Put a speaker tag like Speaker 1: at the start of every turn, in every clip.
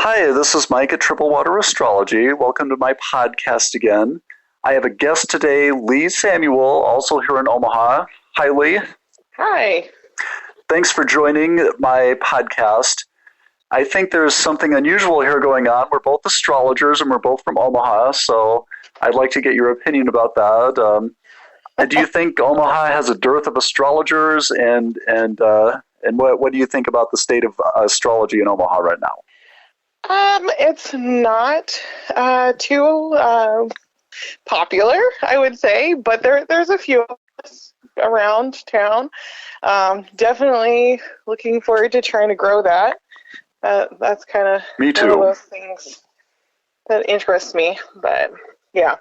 Speaker 1: Hi, this is Mike at Triple Water Astrology. Welcome to my podcast again. I have a guest today, Leigh Samuel, also here in Omaha. Hi, Leigh.
Speaker 2: Hi.
Speaker 1: Thanks for joining my podcast. I think there's something unusual here going on. We're both astrologers and we're both from Omaha, so I'd like to get your opinion about that. Do you think Omaha has a dearth of astrologers, and what do you think about the state of astrology in Omaha right now?
Speaker 2: It's not too popular, I would say, but there's a few of us around town. Definitely looking forward to trying to grow that. That's kind of
Speaker 1: Me too.
Speaker 2: one of those things that interests me, but yeah,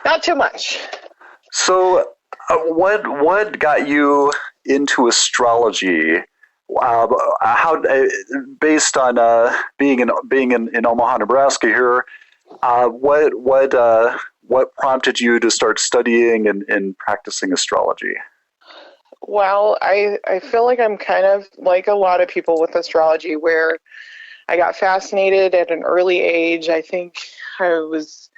Speaker 2: not too much.
Speaker 1: So, what got you into astrology? How, based on being in Omaha, Nebraska here, what prompted you to start studying and practicing astrology?
Speaker 2: Well, I feel like I'm kind of like a lot of people with astrology, where I got fascinated at an early age. I think I was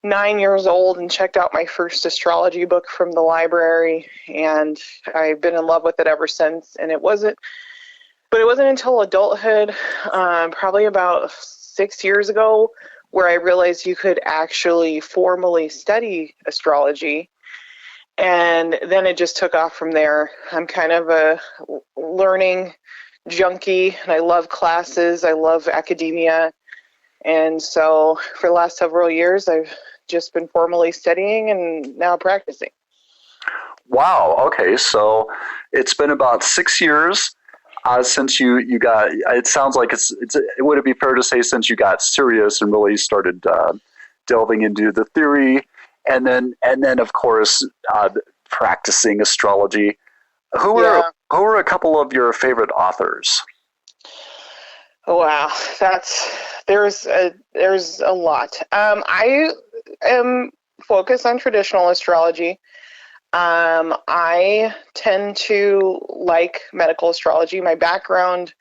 Speaker 2: 9 years old and checked out my first astrology book from the library, and I've been in love with it ever since. And it wasn't until adulthood, probably about 6 years ago, where I realized you could actually formally study astrology. And then it just took off from there. I'm kind of a learning junkie, and I love classes. I love academia. And so for the last several years, I've just been formally studying and now practicing.
Speaker 1: Wow. Okay. So it's been about 6 years since you got. It sounds like would it be fair to say since you got serious and really started delving into the theory, and then of course practicing astrology. Who are a couple of your favorite authors?
Speaker 2: Wow, there's a lot. I am focused on traditional astrology. I tend to like medical astrology. My background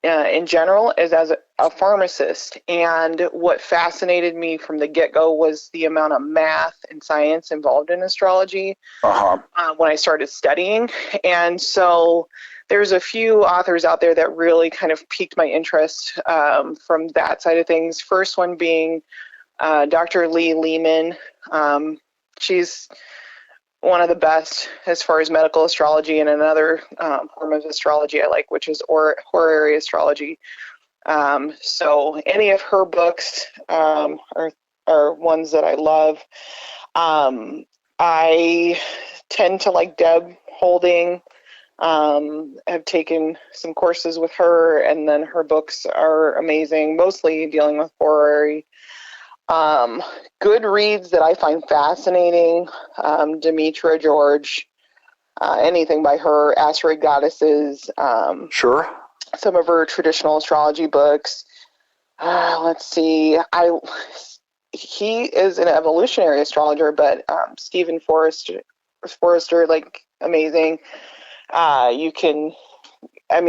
Speaker 2: in general is as a pharmacist, and what fascinated me from the get-go was the amount of math and science involved in astrology when I started studying. And so there's a few authors out there that really kind of piqued my interest from that side of things. First one being Dr. Leigh Lehman. She's one of the best as far as medical astrology, and another form of astrology I like, which is horary astrology. So any of her books are ones that I love. I tend to like Deb Holding. Have taken some courses with her, and then her books are amazing, mostly dealing with horary. Good reads that I find fascinating, Demetra George, anything by her, Asteroid Goddesses.
Speaker 1: Sure.
Speaker 2: Some of her traditional astrology books. Let's see. He is an evolutionary astrologer, but Stephen Forrester, like, amazing.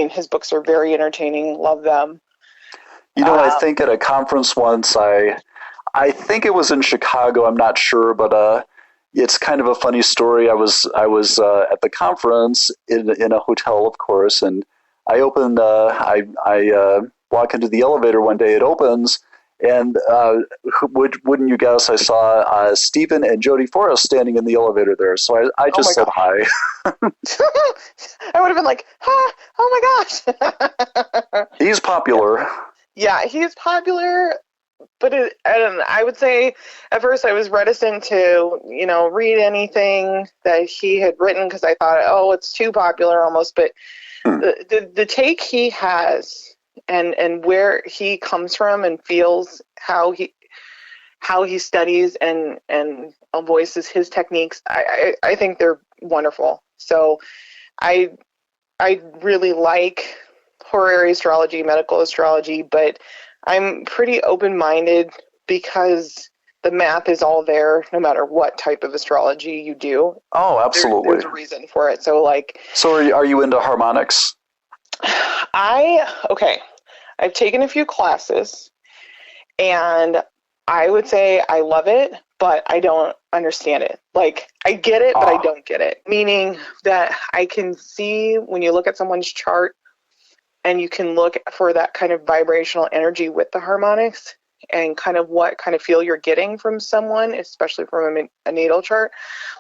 Speaker 2: His books are very entertaining. Love them.
Speaker 1: I think at a conference once, I think it was in Chicago. I'm not sure, but it's kind of a funny story. I was at the conference in a hotel, of course, and I opened. I walk into the elevator one day. It opens, and wouldn't you guess? I saw Stephen and Jodie Forrest standing in the elevator there. So I just said hi.
Speaker 2: I would have been like, oh my gosh.
Speaker 1: He's popular.
Speaker 2: Yeah, he's popular. But I would say at first I was reticent to, read anything that he had written, because I thought, it's too popular almost. But the take he has and where he comes from and feels how he studies and voices his techniques, I think they're wonderful. So I really like horary astrology, medical astrology, but I'm pretty open-minded because the math is all there no matter what type of astrology you do.
Speaker 1: Oh, absolutely.
Speaker 2: There's a reason for it. So
Speaker 1: are you into harmonics?
Speaker 2: I I've taken a few classes, and I would say I love it, but I don't understand it. Like, I get it, but I don't get it. Meaning that I can see when you look at someone's chart and you can look for that kind of vibrational energy with the harmonics and kind of what kind of feel you're getting from someone, especially from a natal chart.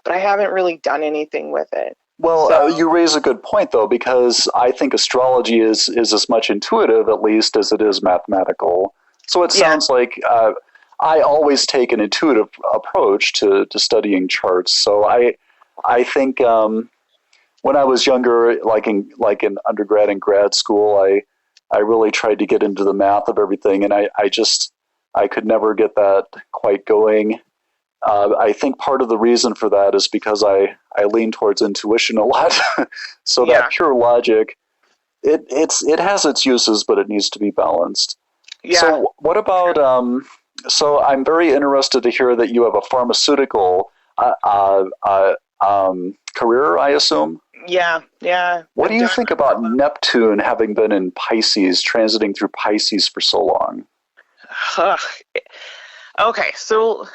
Speaker 2: But I haven't really done anything with it.
Speaker 1: Well, you raise a good point, though, because I think astrology is as much intuitive, at least, as it is mathematical. So it sounds like I always take an intuitive approach to studying charts. So I think when I was younger, like in undergrad and grad school, I really tried to get into the math of everything, and I could never get that quite going. I think part of the reason for that is because I lean towards intuition a lot. So that pure logic, it has its uses, but it needs to be balanced. Yeah. So what about, so I'm very interested to hear that you have a pharmaceutical career, I assume?
Speaker 2: Yeah.
Speaker 1: What do you think about Neptune having been in Pisces, transiting through Pisces for so long?
Speaker 2: Okay, so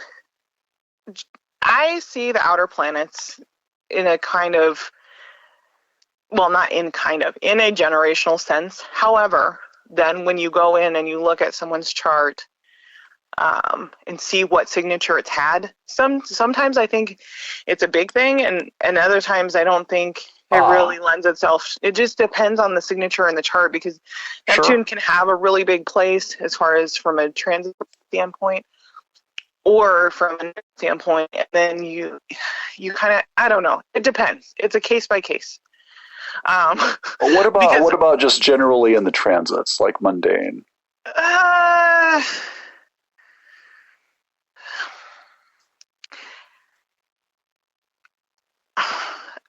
Speaker 2: I see the outer planets in a kind of, well, not in kind of, in a generational sense. However, then when you go in and you look at someone's chart and see what signature it's had, sometimes I think it's a big thing, and other times I don't think it really lends itself. It just depends on the signature in the chart, because Neptune can have a really big place as far as from a transit standpoint or from a standpoint, and then you kind of, I don't know. It depends. It's a case by case.
Speaker 1: What about just generally in the transits, like mundane?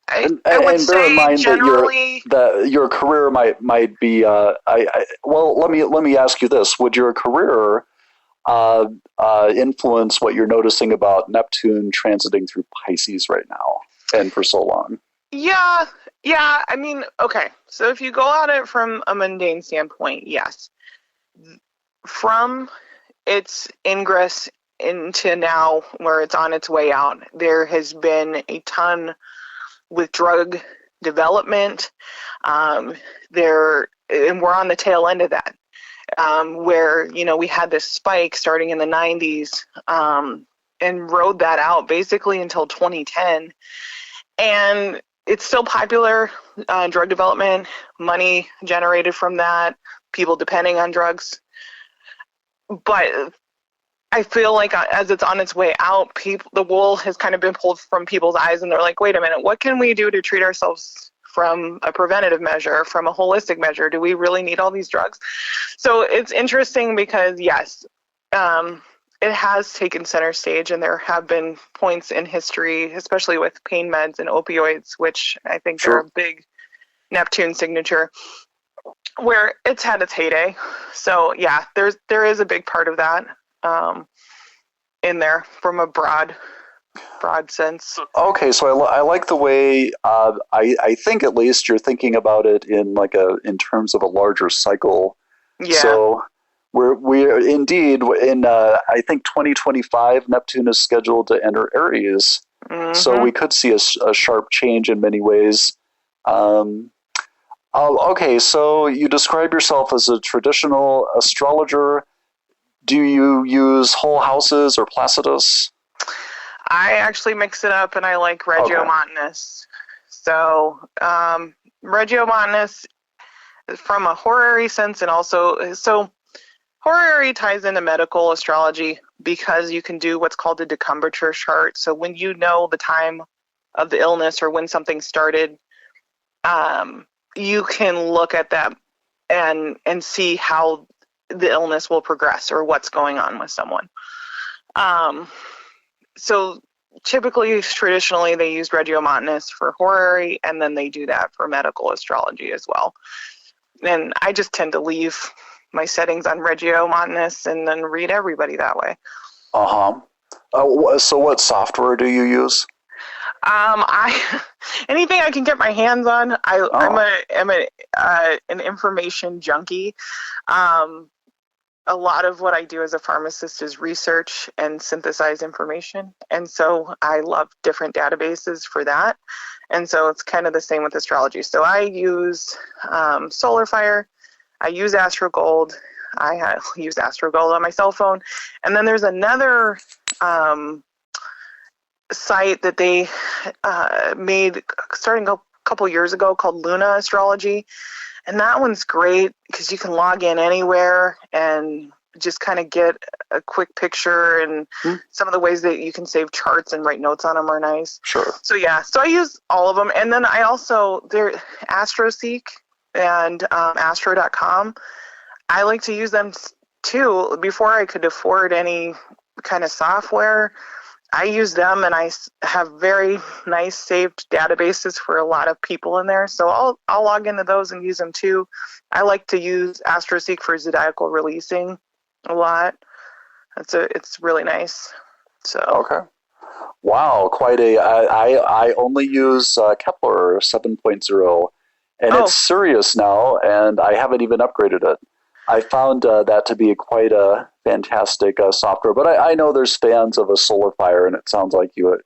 Speaker 1: I would say in mind generally that your career might be. Well, let me ask you this: would your career influence what you're noticing about Neptune transiting through Pisces right now and for so long?
Speaker 2: Yeah. I mean, okay. So if you go at it from a mundane standpoint, yes. From its ingress into now, where it's on its way out, there has been a ton with drug development. And we're on the tail end of that. Where, we had this spike starting in the 90s and rode that out basically until 2010. And it's still popular, drug development, money generated from that, people depending on drugs. But I feel like as it's on its way out, the wool has kind of been pulled from people's eyes, and they're like, wait a minute, what can we do to treat ourselves from a preventative measure, from a holistic measure? Do we really need all these drugs? So it's interesting because, yes, it has taken center stage, and there have been points in history, especially with pain meds and opioids, which I think are a big Neptune signature, where it's had its heyday. So yeah, there is a big part of that in there from a broad sense. Okay,
Speaker 1: so I like the way I think at least you're thinking about it in terms of a larger cycle.
Speaker 2: Yeah.
Speaker 1: So we're indeed in I think 2025 Neptune is scheduled to enter Aries. Mm-hmm. So we could see a sharp change in many ways. Okay, so you describe yourself as a traditional astrologer. Do you use whole houses or Placidus?
Speaker 2: I actually mix it up, and I like Regiomontanus. Okay. So Regiomontanus from a horary sense, and also, so horary ties into medical astrology because you can do what's called a decumbrature chart. So when you know the time of the illness or when something started, you can look at that and see how the illness will progress or what's going on with someone. So typically, traditionally, they use Regiomontanus for horary, and then they do that for medical astrology as well. And I just tend to leave my settings on Regiomontanus and then read everybody that way.
Speaker 1: So what software do you use?
Speaker 2: I anything I can get my hands on. I'm an information junkie. Um, a lot of what I do as a pharmacist is research and synthesize information, and so I love different databases for that. And so it's kind of the same with astrology. So I use SolarFire. I use AstroGold. Use AstroGold on my cell phone, and then there's another site that they made starting a couple years ago called Luna Astrology, and that one's great because you can log in anywhere and just kind of get a quick picture, and some of the ways that you can save charts and write notes on them are nice.
Speaker 1: Sure.
Speaker 2: So I use all of them, and then I also AstroSeek and Astro.com. I like to use them too. Before I could afford any kind of software, I use them, and I have very nice saved databases for a lot of people in there. So I'll log into those and use them too. I like to use AstroSeek for zodiacal releasing a lot. It's really nice. So
Speaker 1: okay, wow, quite a. I only use Kepler 7.0, and it's serious now, and I haven't even upgraded it. I found that to be quite a fantastic software, but I know there's fans of a SolarFire, and it sounds like you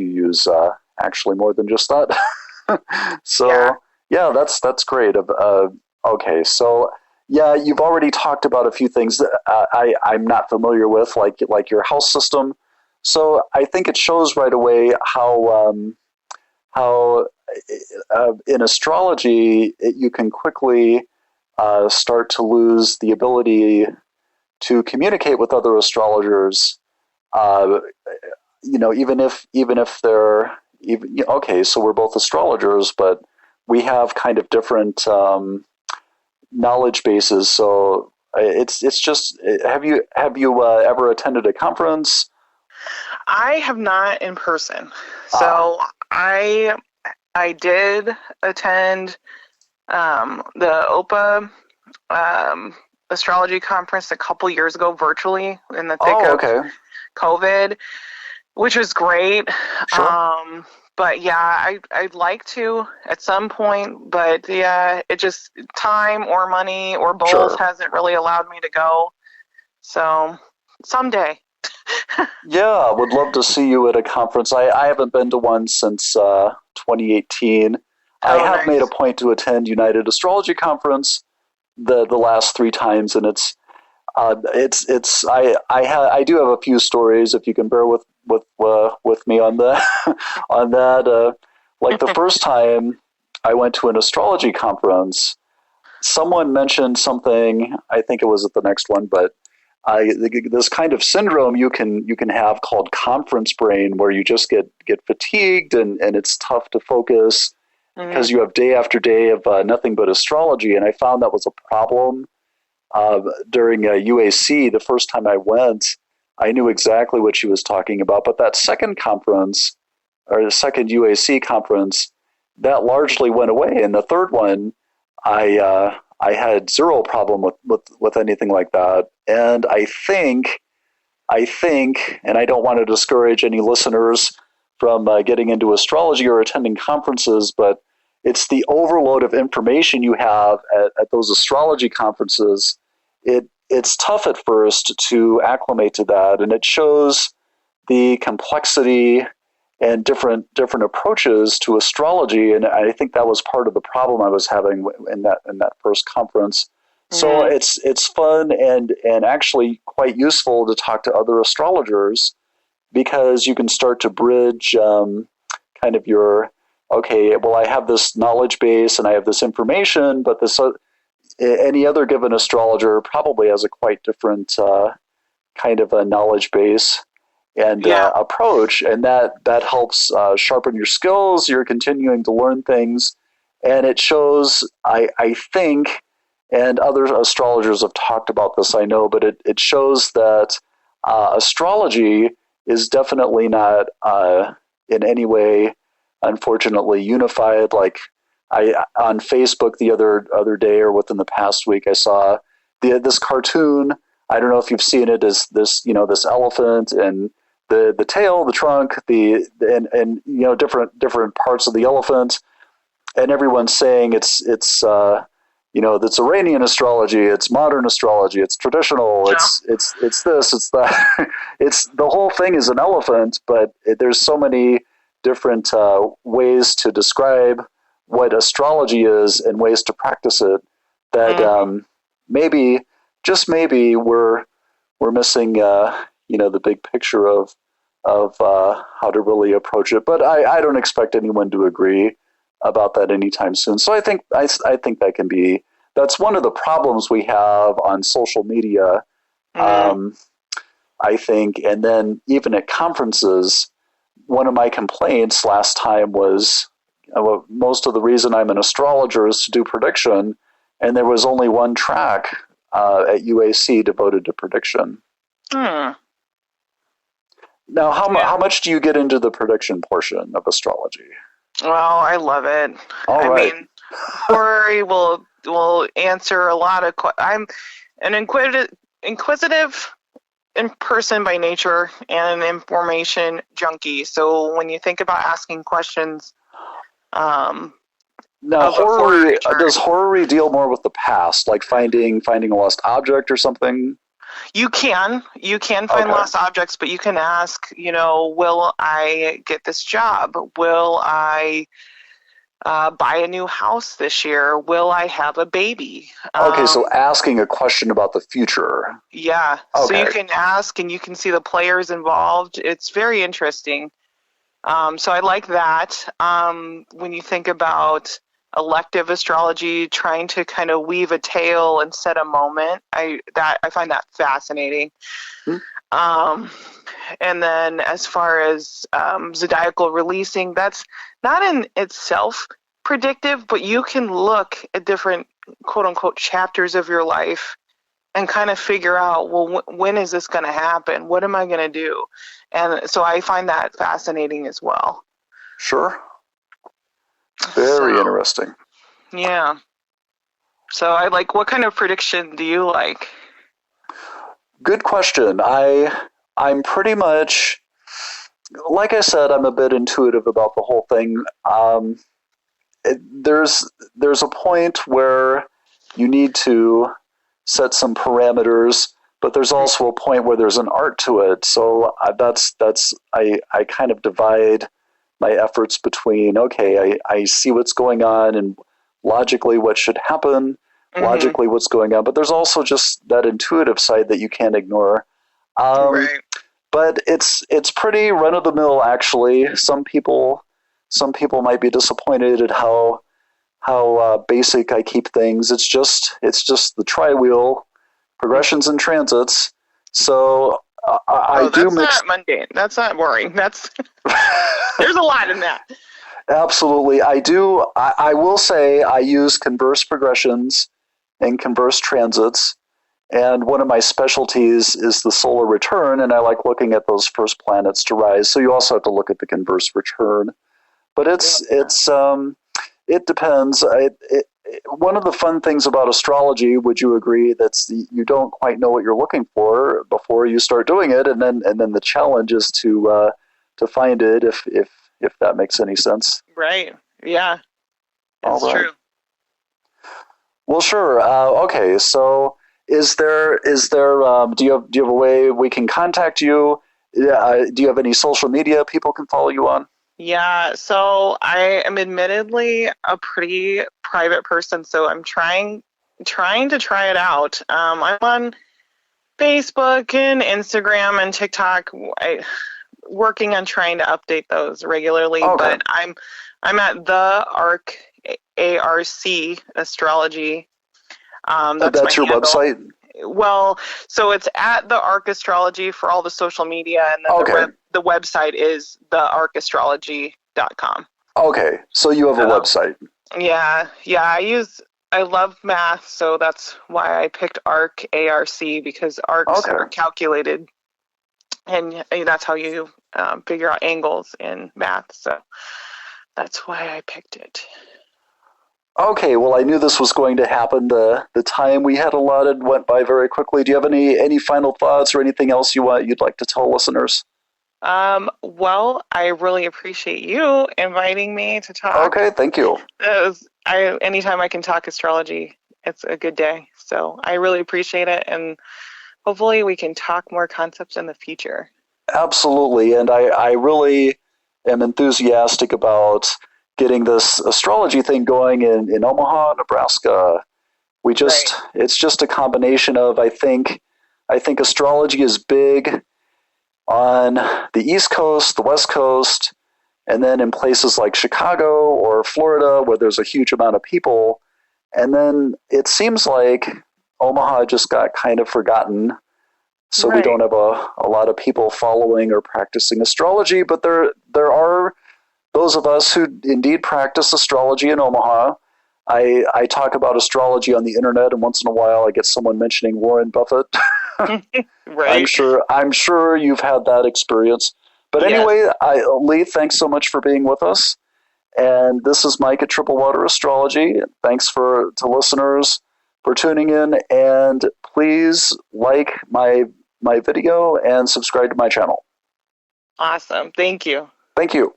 Speaker 1: use actually more than just that. So yeah, that's great. Okay, so yeah, you've already talked about a few things that I'm not familiar with, like your house system. So I think it shows right away how in astrology you can quickly start to lose the ability to communicate with other astrologers. Even if they're okay. So we're both astrologers, but we have kind of different knowledge bases. So it's just. Have you ever attended a conference?
Speaker 2: I have not in person. So I did attend the OPA astrology conference a couple years ago virtually in the thick of COVID, which was great.
Speaker 1: Sure.
Speaker 2: But yeah, I'd like to at some point, but yeah, it just time or money or both hasn't really allowed me to go. So someday.
Speaker 1: Yeah, would love to see you at a conference. I haven't been to one since 2018. I have made a point to attend United Astrology Conference the last 3 times, and I do have a few stories if you can bear with me on that on that. Like the first time I went to an astrology conference, someone mentioned something. I think it was at the next one, but this kind of syndrome you can have called conference brain, where you just get fatigued and it's tough to focus because you have day after day of nothing but astrology. And I found that was a problem during UAC. The first time I went, I knew exactly what she was talking about. But that second conference, or the second UAC conference, that largely went away. And the third one, I had zero problem with anything like that. And I think, and I don't want to discourage any listeners from getting into astrology or attending conferences, but it's the overload of information you have at those astrology conferences. It's tough at first to acclimate to that, and it shows the complexity and different approaches to astrology. And I think that was part of the problem I was having in that first conference. So it's fun and actually quite useful to talk to other astrologers, because you can start to bridge kind of your, okay, well, I have this knowledge base and I have this information, but any other given astrologer probably has a quite different kind of a knowledge base and approach, and that helps sharpen your skills. You're continuing to learn things, and it shows, I think, and other astrologers have talked about this, I know, but it shows that astrology is definitely not in any way, unfortunately, unified. Like on Facebook the other day, or within the past week, I saw this cartoon. I don't know if you've seen it. Is this this elephant, and the tail, the trunk, and different parts of the elephant, and everyone's saying it's Iranian astrology, it's modern astrology, it's traditional,
Speaker 2: Yeah.
Speaker 1: it's this, it's that. It's the whole thing is an elephant, but there's so many different ways to describe what astrology is and ways to practice it that maybe, just maybe, we're missing the big picture of how to really approach it. But I don't expect anyone to agree about that anytime soon. So I think that can be, that's one of the problems we have on social media. I think, and then even at conferences, one of my complaints last time was most of the reason I'm an astrologer is to do prediction, and there was only one track at UAC devoted to prediction. Now, how much do you get into the prediction portion of astrology?
Speaker 2: Well, I love it.
Speaker 1: All right.
Speaker 2: I mean, Corey will answer a lot of I'm an inquisitive person by nature and an information junkie. So when you think about asking questions,
Speaker 1: now does horary deal more with the past, like finding a lost object or something?
Speaker 2: You can find lost objects, but you can ask, will I get this job? Will I buy a new house this year? Will I have a baby?
Speaker 1: Okay, so asking a question about the future.
Speaker 2: Yeah,
Speaker 1: okay.
Speaker 2: So you can ask and you can see the players involved. It's very interesting. So I like that. When you think about elective astrology, trying to kind of weave a tale and set a moment, I find that fascinating. And then as far as zodiacal releasing, that's not in itself predictive, but you can look at different quote unquote chapters of your life and kind of figure out, well, when is this going to happen? What am I going to do? And so I find that fascinating as well.
Speaker 1: Sure. Very interesting.
Speaker 2: Yeah. So I like, what kind of prediction do you like?
Speaker 1: Good question. I'm pretty much, like I said, I'm a bit intuitive about the whole thing. There's a point where you need to set some parameters, but there's also a point where there's an art to it. So I kind of divide my efforts between, okay, I see what's going on and logically what should happen, logically what's going on, but there's also just that intuitive side that you can't ignore.
Speaker 2: Right.
Speaker 1: But it's pretty run of the mill, actually. Some people might be disappointed at how basic I keep things. It's just the tri-wheel, progressions and transits. So I do mix.
Speaker 2: That's not mundane. That's not boring. That's there's a lot in that.
Speaker 1: Absolutely, I do. I will say I use converse progressions and converse transits. And one of my specialties is the solar return, and I like looking at those first planets to rise. So you also have to look at the converse return. But it depends. One of the fun things about astrology, would you agree, you don't quite know what you're looking for before you start doing it, and then the challenge is to find it if that makes any sense.
Speaker 2: Right. Yeah. That's true.
Speaker 1: Well, sure. Okay. So, is there? Do you have a way we can contact you? Do you have any social media people can follow you on?
Speaker 2: Yeah. So I am admittedly a pretty private person, so I'm trying to try it out. I'm on Facebook and Instagram and TikTok. Working on trying to update those regularly, but I'm at the ARC Astrology.
Speaker 1: That's your website?
Speaker 2: Well, so it's at the ARC Astrology for all the social media, and then the website is thearcastrology.com.
Speaker 1: Okay, so you have a website.
Speaker 2: Yeah. I love math, so that's why I picked ARC, A-R-C, because ARCs are calculated, and that's how you figure out angles in math, so that's why I picked it.
Speaker 1: Okay, well, I knew this was going to happen. The time we had allotted went by very quickly. Do you have any final thoughts or anything else you'd like to tell listeners?
Speaker 2: Well, I really appreciate you inviting me to talk.
Speaker 1: Okay, thank you.
Speaker 2: Anytime I can talk astrology, it's a good day. So I really appreciate it, and hopefully we can talk more concepts in the future.
Speaker 1: Absolutely. And I really am enthusiastic about getting this astrology thing going in Omaha, Nebraska.
Speaker 2: Right.
Speaker 1: It's just a combination of, I think astrology is big on the East Coast, the West Coast, and then in places like Chicago or Florida where there's a huge amount of people. And then it seems like Omaha just got kind of forgotten. So we
Speaker 2: Right.
Speaker 1: don't have a lot of people following or practicing astrology, but there are those of us who indeed practice astrology in Omaha. I talk about astrology on the internet, and once in a while I get someone mentioning Warren Buffett.
Speaker 2: Right.
Speaker 1: I'm sure you've had that experience. But
Speaker 2: Yes.
Speaker 1: anyway, Leigh, thanks so much for being with us. And this is Mike at Triple Water Astrology. Thanks to listeners for tuning in, and please like my video and subscribe to my channel.
Speaker 2: Awesome. Thank you.
Speaker 1: Thank you.